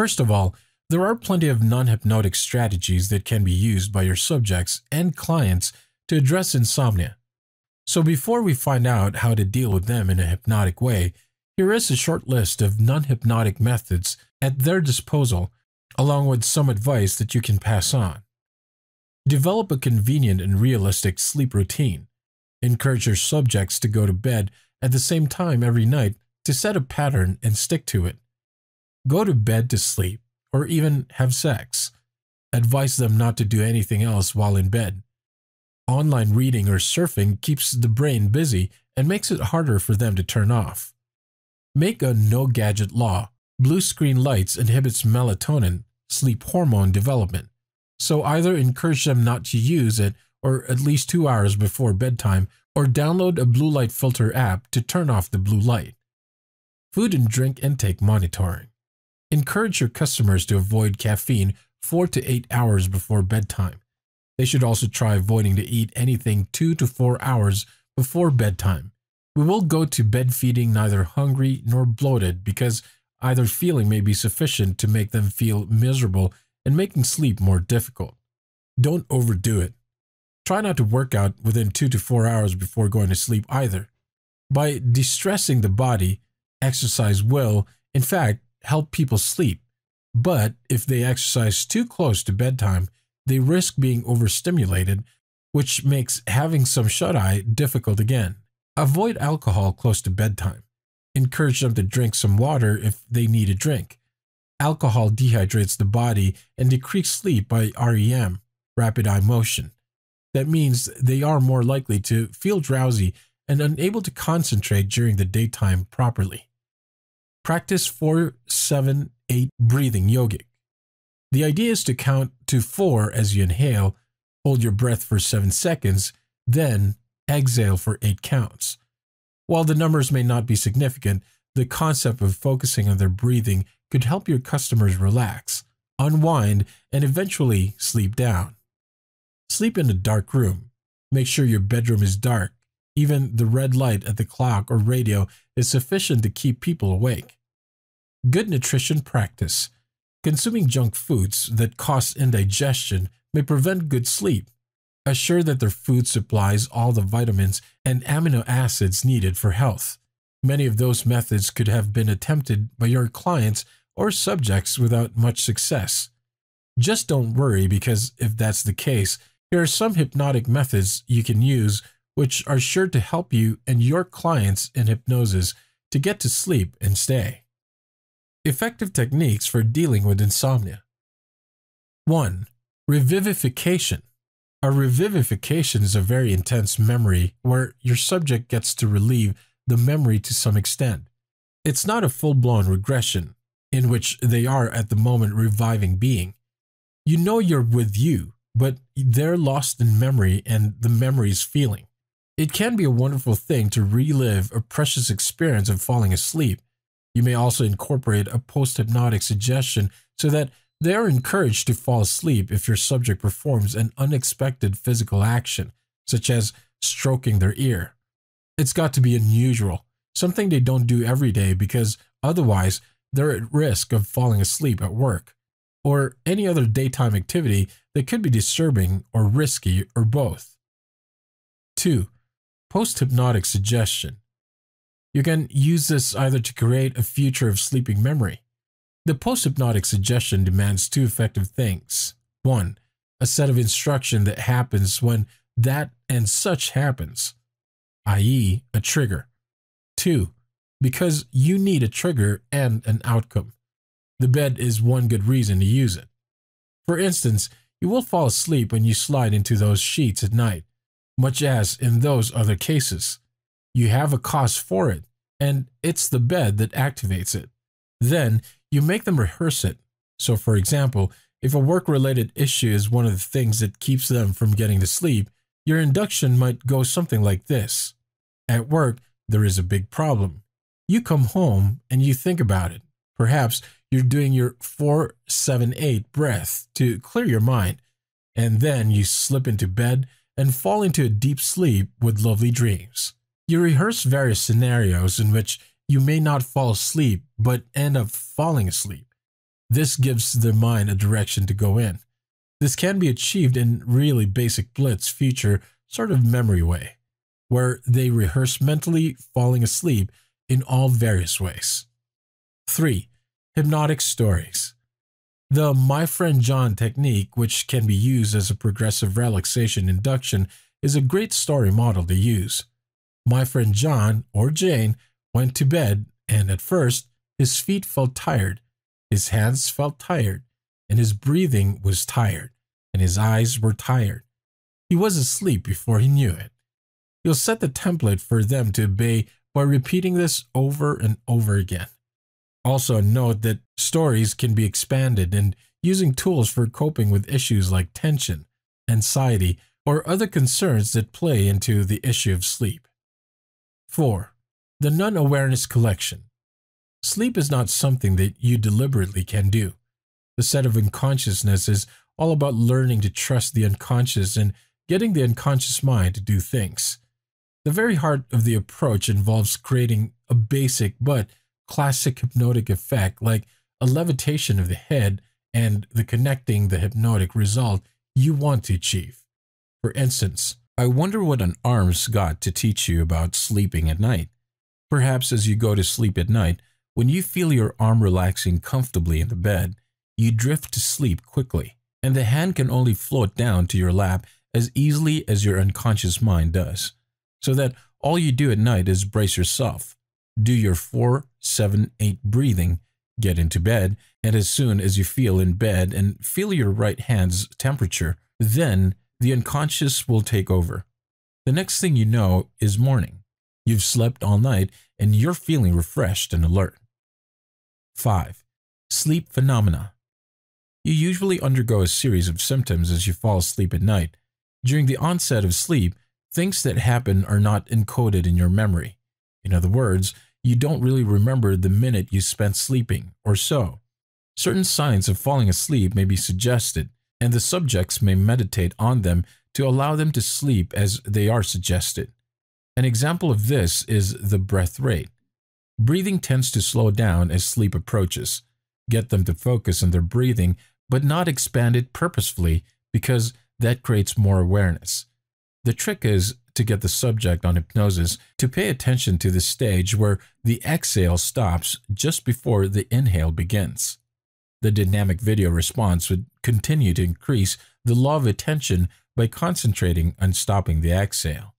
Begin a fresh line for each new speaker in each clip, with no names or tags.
First of all, there are plenty of non-hypnotic strategies that can be used by your subjects and clients to address insomnia. So before we find out how to deal with them in a hypnotic way, here is a short list of non-hypnotic methods at their disposal, along with some advice that you can pass on. Develop a convenient and realistic sleep routine. Encourage your subjects to go to bed at the same time every night to set a pattern and stick to it. Go to bed to sleep, or even have sex. Advise them not to do anything else while in bed. Online reading or surfing keeps the brain busy and makes it harder for them to turn off. Make a no-gadget law. Blue screen lights inhibits melatonin, sleep hormone development, so either encourage them not to use it or at least 2 hours before bedtime, or download a blue light filter app to turn off the blue light. Food and drink intake monitoring. Encourage your customers to avoid caffeine 4 to 8 hours before bedtime. They should also try avoiding to eat anything 2 to 4 hours before bedtime. We will go to bed feeling neither hungry nor bloated because either feeling may be sufficient to make them feel miserable and making sleep more difficult. Don't overdo it. Try not to work out within 2 to 4 hours before going to sleep either. By distressing the body, exercise will, in fact, help people sleep. But if they exercise too close to bedtime, they risk being overstimulated, which makes having some shut-eye difficult again. Avoid alcohol close to bedtime. Encourage them to drink some water if they need a drink. Alcohol dehydrates the body and decreases sleep by REM, rapid eye motion. That means they are more likely to feel drowsy and unable to concentrate during the daytime properly. Practice 4-7-8 breathing yogic. The idea is to count to 4 as you inhale, hold your breath for 7 seconds, then exhale for 8 counts. While the numbers may not be significant, the concept of focusing on their breathing could help your customers relax, unwind, and eventually sleep down. Sleep in a dark room. Make sure your bedroom is dark. Even the red light at the clock or radio is sufficient to keep people awake. Good nutrition practice. Consuming junk foods that cause indigestion may prevent good sleep. Assure that their food supplies all the vitamins and amino acids needed for health. Many of those methods could have been attempted by your clients or subjects without much success. Just don't worry, because if that's the case, here are some hypnotic methods you can use which are sure to help you and your clients in hypnosis to get to sleep and stay. Effective techniques for dealing with insomnia. 1. Revivification. A revivification is a very intense memory where your subject gets to relieve the memory to some extent. It's not a full-blown regression, in which they are at the moment reviving being. You know you're with you, but they're lost in memory and the memory is feeling. It can be a wonderful thing to relive a precious experience of falling asleep. You may also incorporate a post-hypnotic suggestion so that they are encouraged to fall asleep if your subject performs an unexpected physical action, such as stroking their ear. It's got to be unusual, something they don't do every day, because otherwise they're at risk of falling asleep at work, or any other daytime activity that could be disturbing or risky, or both. 2. Post-hypnotic suggestion. You can use this either to create a future of sleeping memory. The post-hypnotic suggestion demands 2 effective things. 1. A set of instruction that happens when that and such happens, i.e., a trigger. 2. Because you need a trigger and an outcome. The bed is one good reason to use it. For instance, you will fall asleep when you slide into those sheets at night, much as in those other cases. You have a cause for it, and it's the bed that activates it. Then, you make them rehearse it. So, for example, if a work-related issue is one of the things that keeps them from getting to sleep, your induction might go something like this. At work, there is a big problem. You come home and you think about it. Perhaps you're doing your 4-7-8 breath to clear your mind, and then you slip into bed and fall into a deep sleep with lovely dreams. You rehearse various scenarios in which you may not fall asleep but end up falling asleep. This gives their mind a direction to go in. This can be achieved in really basic blitz feature sort of memory way, where they rehearse mentally falling asleep in all various ways. 3. Hypnotic stories. The My Friend John technique, which can be used as a progressive relaxation induction, is a great story model to use. My friend John, or Jane, went to bed, and at first, his feet felt tired, his hands felt tired, and his breathing was tired, and his eyes were tired. He was asleep before he knew it. You'll set the template for them to obey by repeating this over and over again. Also note that stories can be expanded and using tools for coping with issues like tension, anxiety, or other concerns that play into the issue of sleep. 4. The Non-Awareness Collection. Sleep is not something that you deliberately can do. The set of unconsciousness is all about learning to trust the unconscious and getting the unconscious mind to do things. The very heart of the approach involves creating a basic but classic hypnotic effect like a levitation of the head and the connecting the hypnotic result you want to achieve. For instance, I wonder what an arm's got to teach you about sleeping at night. Perhaps as you go to sleep at night, when you feel your arm relaxing comfortably in the bed, you drift to sleep quickly, and the hand can only float down to your lap as easily as your unconscious mind does, so that all you do at night is brace yourself, do your 4, 7, 8 breathing, get into bed, and as soon as you feel in bed and feel your right hand's temperature, then the unconscious will take over. The next thing you know is morning. You've slept all night and you're feeling refreshed and alert. 5. Sleep phenomena. You usually undergo a series of symptoms as you fall asleep at night. During the onset of sleep, things that happen are not encoded in your memory. In other words, you don't really remember the minute you spent sleeping, or so. Certain signs of falling asleep may be suggested, and the subjects may meditate on them to allow them to sleep as they are suggested. An example of this is the breath rate. Breathing tends to slow down as sleep approaches. Get them to focus on their breathing, but not expand it purposefully because that creates more awareness. The trick is to get the subject on hypnosis to pay attention to the stage where the exhale stops just before the inhale begins. The dynamic video response would continue to increase the law of attention by concentrating on stopping the exhale.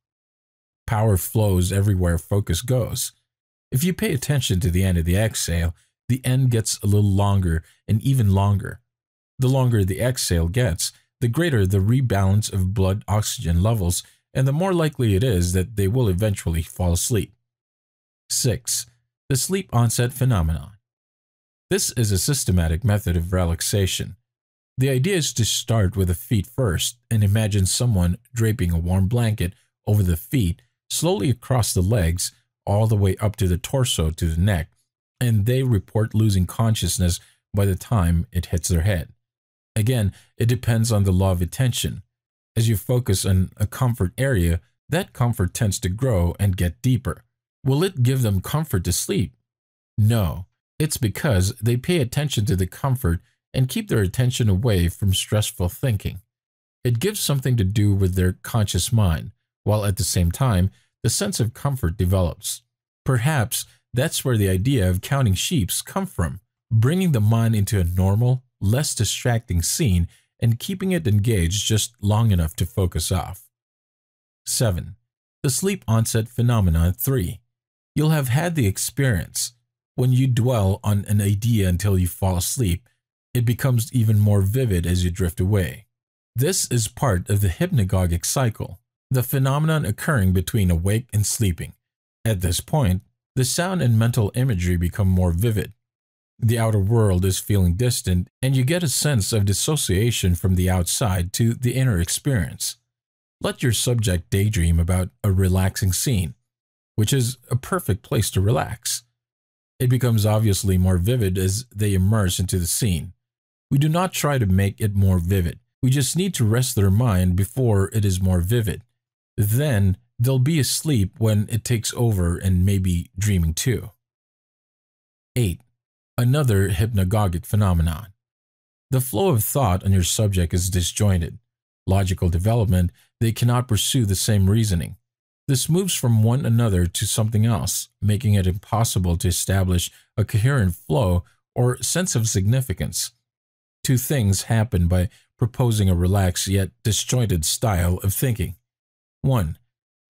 Power flows everywhere focus goes. If you pay attention to the end of the exhale, the end gets a little longer and even longer. The longer the exhale gets, the greater the rebalance of blood oxygen levels, and the more likely it is that they will eventually fall asleep. 6. The sleep onset phenomenon. This is a systematic method of relaxation. The idea is to start with the feet first and imagine someone draping a warm blanket over the feet, slowly across the legs, all the way up to the torso to the neck, and they report losing consciousness by the time it hits their head. Again, it depends on the law of attention. As you focus on a comfort area, that comfort tends to grow and get deeper. Will it give them comfort to sleep? No, it's because they pay attention to the comfort and keep their attention away from stressful thinking. It gives something to do with their conscious mind, while at the same time, the sense of comfort develops. Perhaps that's where the idea of counting sheeps come from, bringing the mind into a normal, less distracting scene and keeping it engaged just long enough to focus off. 7. The sleep onset phenomenon 3. You'll have had the experience. When you dwell on an idea until you fall asleep, it becomes even more vivid as you drift away. This is part of the hypnagogic cycle, the phenomenon occurring between awake and sleeping. At this point, the sound and mental imagery become more vivid. The outer world is feeling distant, and you get a sense of dissociation from the outside to the inner experience. Let your subject daydream about a relaxing scene, which is a perfect place to relax. It becomes obviously more vivid as they immerse into the scene. We do not try to make it more vivid. We just need to rest their mind before it is more vivid. Then they'll be asleep when it takes over and maybe dreaming too. 8. Another hypnagogic phenomenon. The flow of thought on your subject is disjointed. Logical development, they cannot pursue the same reasoning. This moves from one another to something else, making it impossible to establish a coherent flow or sense of significance. Two things happen by proposing a relaxed yet disjointed style of thinking. 1.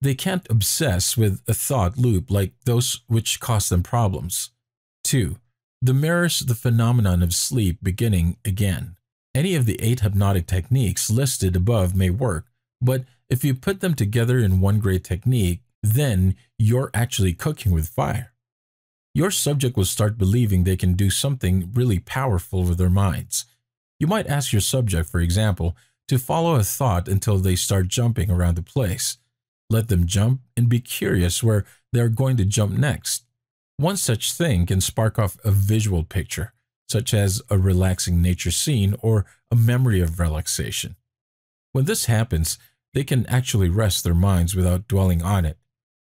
They can't obsess with a thought loop like those which cause them problems. 2. The mirrors the phenomenon of sleep beginning again. Any of the 8 hypnotic techniques listed above may work, but if you put them together in one great technique, then you're actually cooking with fire. Your subject will start believing they can do something really powerful with their minds. You might ask your subject, for example, to follow a thought until they start jumping around the place. Let them jump and be curious where they are going to jump next. One such thing can spark off a visual picture, such as a relaxing nature scene or a memory of relaxation. When this happens, they can actually rest their minds without dwelling on it,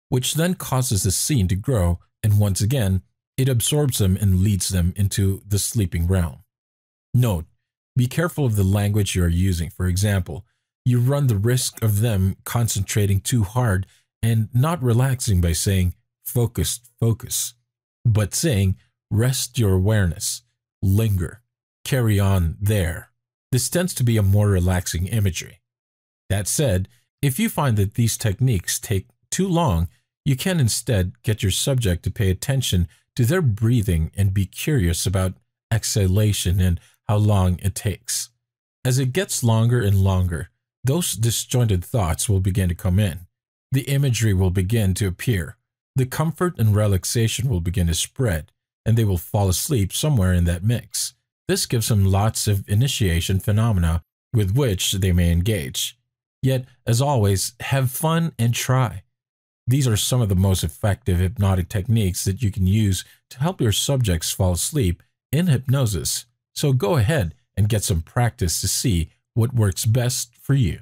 which then causes the scene to grow, and once again, it absorbs them and leads them into the sleeping realm. Note, be careful of the language you are using. For example, you run the risk of them concentrating too hard and not relaxing by saying, focus, focus, but saying, rest your awareness, linger, carry on there. This tends to be a more relaxing imagery. That said, if you find that these techniques take too long, you can instead get your subject to pay attention to their breathing and be curious about exhalation and how long it takes. As it gets longer and longer, those disjointed thoughts will begin to come in. The imagery will begin to appear. The comfort and relaxation will begin to spread, and they will fall asleep somewhere in that mix. This gives them lots of initiation phenomena with which they may engage. Yet, as always, have fun and try. These are some of the most effective hypnotic techniques that you can use to help your subjects fall asleep in hypnosis. So go ahead and get some practice to see what works best for you.